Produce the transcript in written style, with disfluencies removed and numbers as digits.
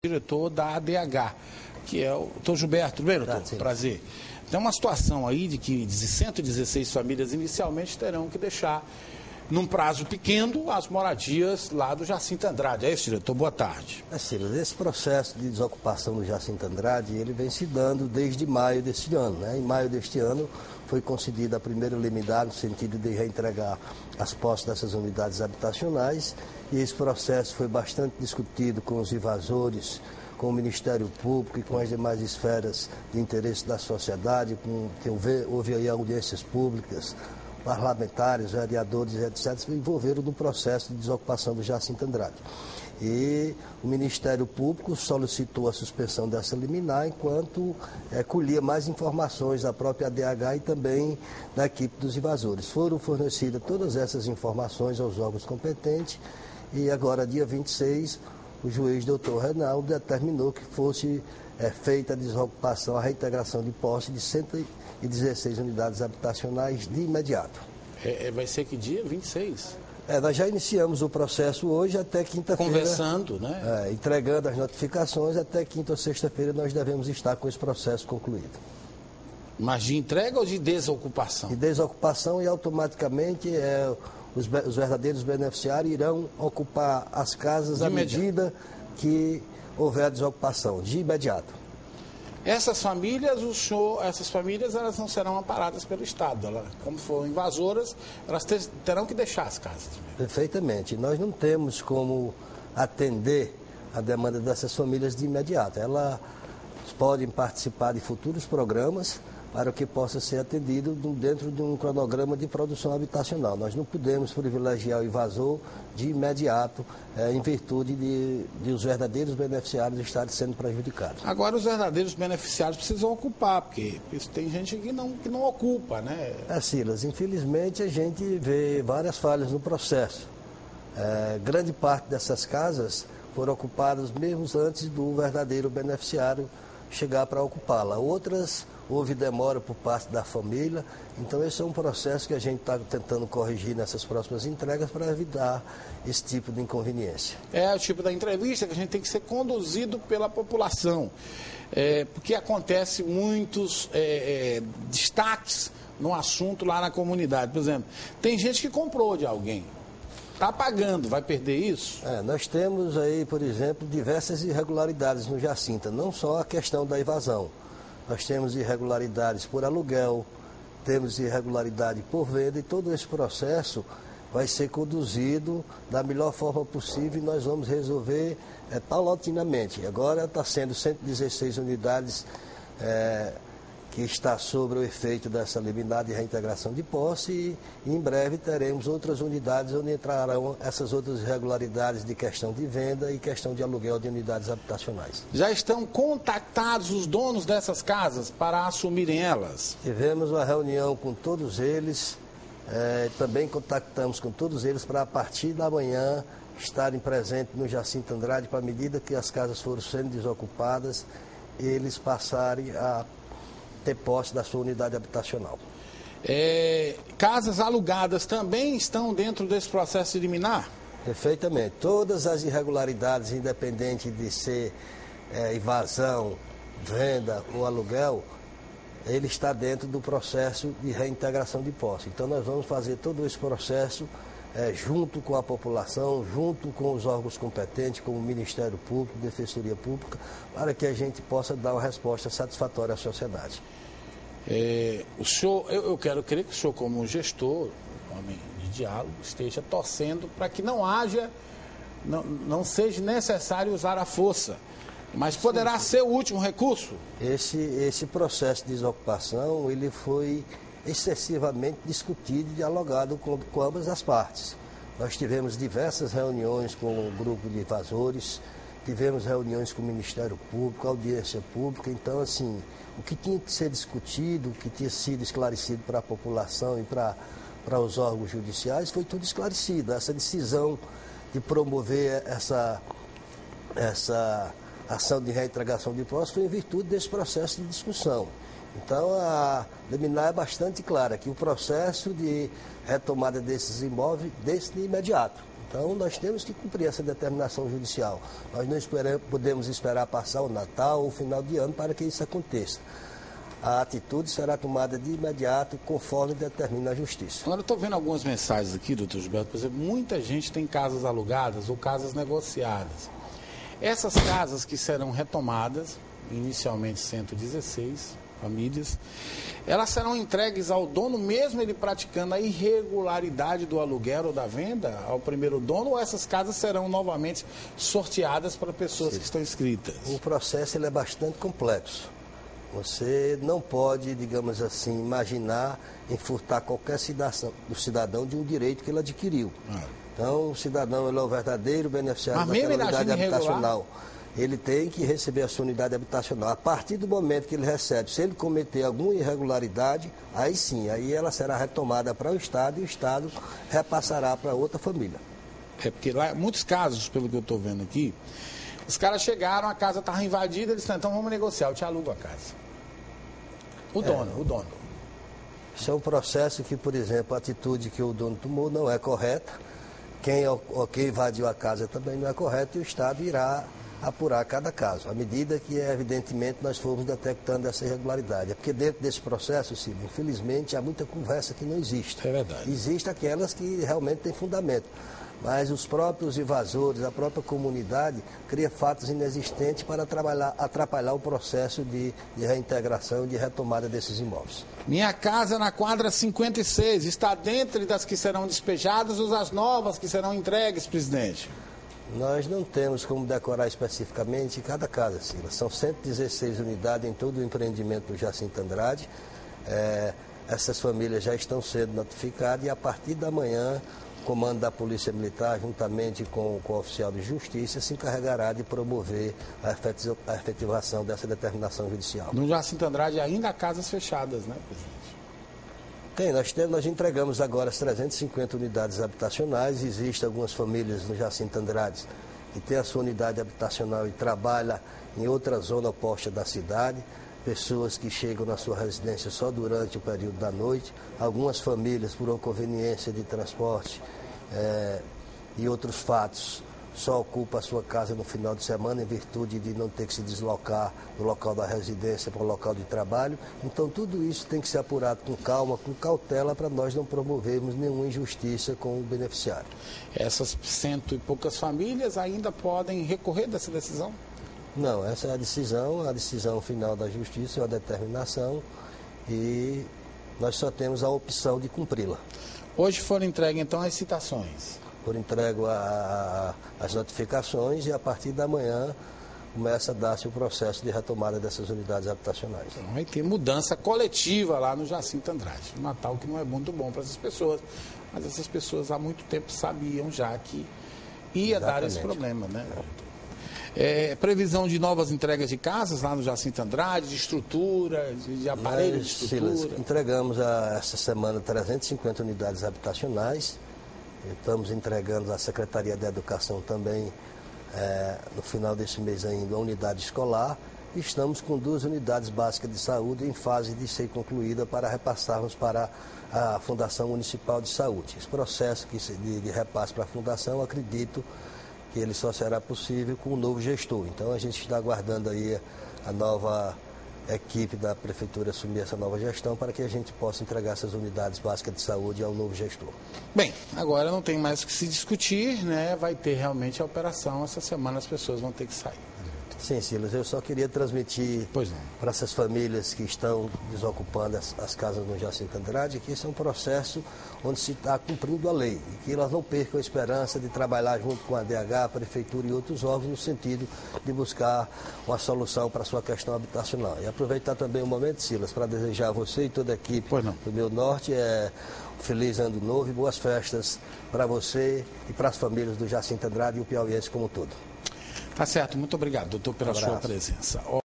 Diretor da ADH, que é o doutor Gilberto. Bem, doutor, prazer. Tem uma situação aí de que 116 famílias inicialmente terão que deixar, num prazo pequeno, as moradias lá do Jacinto Andrade. É isso, diretor? Boa tarde. Silas, esse processo de desocupação do Jacinto Andrade, ele vem se dando desde maio deste ano, né? Em maio deste ano foi concedida a primeira liminar no sentido de reentregar as posses dessas unidades habitacionais, e esse processo foi bastante discutido com os invasores, com o Ministério Público e com as demais esferas de interesse da sociedade, houve aí audiências públicas, parlamentares, vereadores, etc., se envolveram no processo de desocupação do Jacinto Andrade. E o Ministério Público solicitou a suspensão dessa liminar enquanto colhia mais informações da própria ADH e também da equipe dos invasores. Foram fornecidas todas essas informações aos órgãos competentes e agora, dia 26, o juiz doutor Reinaldo determinou que fosse feita a desocupação, a reintegração de posse de 116 unidades habitacionais de imediato. Vai ser que dia? 26? Nós já iniciamos o processo hoje até quinta-feira. Conversando, né? Entregando as notificações, até quinta ou sexta-feira nós devemos estar com esse processo concluído. Mas de entrega ou de desocupação? De desocupação, e automaticamente os verdadeiros beneficiários irão ocupar as casas à medida que houver a desocupação, de imediato. Essas famílias, elas não serão amparadas pelo Estado. Como foram invasoras, elas terão que deixar as casas. Perfeitamente. Nós não temos como atender a demanda dessas famílias de imediato. Elas podem participar de futuros programas para que possa ser atendido dentro de um cronograma de produção habitacional. Nós não podemos privilegiar o invasor de imediato, em virtude de os verdadeiros beneficiários estarem sendo prejudicados. Agora, os verdadeiros beneficiários precisam ocupar, porque tem gente que não ocupa, né? Silas, infelizmente a gente vê várias falhas no processo. Grande parte dessas casas foram ocupadas mesmo antes do verdadeiro beneficiário chegar para ocupá-la. Outras, houve demora por parte da família, então esse é um processo que a gente está tentando corrigir nessas próximas entregas para evitar esse tipo de inconveniência. É o tipo da entrevista que a gente tem que ser conduzido pela população, porque acontece muitos destaques no assunto lá na comunidade. Por exemplo, tem gente que comprou de alguém, está pagando, vai perder isso? Nós temos aí, por exemplo, diversas irregularidades no Jacinto, não só a questão da invasão. Nós temos irregularidades por aluguel, temos irregularidade por venda, e todo esse processo vai ser conduzido da melhor forma possível e nós vamos resolver paulatinamente. Agora está sendo 116 unidades que está sobre o efeito dessa liminar de reintegração de posse, e em breve teremos outras unidades onde entrarão essas outras irregularidades de questão de venda e questão de aluguel de unidades habitacionais. Já estão contactados os donos dessas casas para assumirem elas? Tivemos uma reunião com todos eles, também contactamos com todos eles para, a partir da manhã, estarem presentes no Jacinto Andrade, para, à medida que as casas foram sendo desocupadas, eles passarem a ter posse da sua unidade habitacional. Casas alugadas também estão dentro desse processo de liminar? Perfeitamente. Todas as irregularidades, independente de ser invasão, venda ou aluguel, ele está dentro do processo de reintegração de posse. Então nós vamos fazer todo esse processo junto com a população, junto com os órgãos competentes, como o Ministério Público, Defensoria Pública, para que a gente possa dar uma resposta satisfatória à sociedade. O senhor, eu quero crer que o senhor, como gestor, homem de diálogo, esteja torcendo para que não seja necessário usar a força, mas poderá ser o último recurso? Esse processo de desocupação, ele foi excessivamente discutido e dialogado com ambas as partes. Nós tivemos diversas reuniões com o grupo de invasores, tivemos reuniões com o Ministério Público, audiência pública. Então, assim, o que tinha que ser discutido, o que tinha sido esclarecido para a população e para os órgãos judiciais, foi tudo esclarecido. Essa decisão de promover essa ação de reintegração de posse foi em virtude desse processo de discussão. Então, a liminar é bastante clara, que o processo de retomada desses imóveis, desse de imediato. Então, nós temos que cumprir essa determinação judicial. Nós não podemos esperar passar o Natal ou o final de ano para que isso aconteça. A atitude será tomada de imediato, conforme determina a Justiça. Agora, eu estou vendo algumas mensagens aqui, doutor Gilberto, por exemplo, muita gente tem casas alugadas ou casas negociadas. Essas casas que serão retomadas, inicialmente 116 famílias, elas serão entregues ao dono, mesmo ele praticando a irregularidade do aluguel ou da venda ao primeiro dono, ou essas casas serão novamente sorteadas para pessoas que estão inscritas? O processo ele é bastante complexo. Você não pode, digamos assim, imaginar em furtar qualquer cidadão de um direito que ele adquiriu. Então, o cidadão ele é o verdadeiro beneficiário daquela unidade habitacional. Ele tem que receber a sua unidade habitacional. A partir do momento que ele recebe, se ele cometer alguma irregularidade, aí sim, aí ela será retomada para o Estado e o Estado repassará para outra família. É porque lá, muitos casos, pelo que eu estou vendo aqui, os caras chegaram, a casa estava invadida, eles disseram, então vamos negociar, eu te alugo a casa. O dono. Isso é um processo que, por exemplo, a atitude que o dono tomou não é correta. Quem invadiu a casa também não é correto e o Estado irá apurar cada caso, à medida que, evidentemente, nós formos detectando essa irregularidade. É porque dentro desse processo, Cílio, infelizmente, há muita conversa que não existe. É verdade. Existem aquelas que realmente têm fundamento. Mas os próprios invasores, a própria comunidade, cria fatos inexistentes para atrapalhar o processo de reintegração e de retomada desses imóveis. Minha casa na quadra 56 está dentro das que serão despejadas ou das novas que serão entregues, presidente? Nós não temos como decorar especificamente cada casa, Silas. São 116 unidades em todo o empreendimento do Jacinto Andrade. Essas famílias já estão sendo notificadas e a partir da manhã o comando da Polícia Militar, juntamente com o oficial de Justiça, se encarregará de promover a efetivação dessa determinação judicial. No Jacinto Andrade ainda há casas fechadas, né, presidente? Nós entregamos agora as 350 unidades habitacionais. Existem algumas famílias no Jacinto Andrade que têm a sua unidade habitacional e trabalham em outra zona oposta da cidade. Pessoas que chegam na sua residência só durante o período da noite. Algumas famílias, por uma conveniência de transporte e outros fatos, só ocupam a sua casa no final de semana em virtude de não ter que se deslocar do local da residência para o local de trabalho. Então, tudo isso tem que ser apurado com calma, com cautela, para nós não promovermos nenhuma injustiça com o beneficiário. Essas 100 e poucas famílias ainda podem recorrer dessa decisão? Não, essa é a decisão final da Justiça, é uma determinação e nós só temos a opção de cumpri-la. Hoje foram entregues, então, as citações? Foram entregues as notificações e a partir da manhã começa a dar-se o processo de retomada dessas unidades habitacionais. Então, vai ter mudança coletiva lá no Jacinto Andrade. Um Natal que não é muito bom para essas pessoas, mas essas pessoas há muito tempo sabiam já que ia dar esse problema, né? Previsão de novas entregas de casas lá no Jacinto Andrade, de estrutura, de aparelhos de estrutura? Silas, entregamos essa semana 350 unidades habitacionais. Estamos entregando à Secretaria da Educação também, no final desse mês ainda, a unidade escolar. E estamos com 2 unidades básicas de saúde em fase de ser concluída para repassarmos para a Fundação Municipal de Saúde. Esse processo de repasse para a Fundação, acredito que ele só será possível com o novo gestor. Então, a gente está aguardando aí a nova equipe da Prefeitura assumir essa nova gestão para que a gente possa entregar essas unidades básicas de saúde ao novo gestor. Bem, agora não tem mais o que se discutir, né? Vai ter realmente a operação. Essa semana as pessoas vão ter que sair. Sim, Silas, eu só queria transmitir para essas famílias que estão desocupando as casas no Jacinto Andrade que isso é um processo onde se está cumprindo a lei e que elas não percam a esperança de trabalhar junto com a ADH, a Prefeitura e outros órgãos no sentido de buscar uma solução para a sua questão habitacional. E aproveitar também o momento, Silas, para desejar a você e toda a equipe do Meu Norte um feliz ano novo e boas festas para você e para as famílias do Jacinto Andrade e o piauiense como um todo. Tá certo, muito obrigado, doutor, pela sua presença.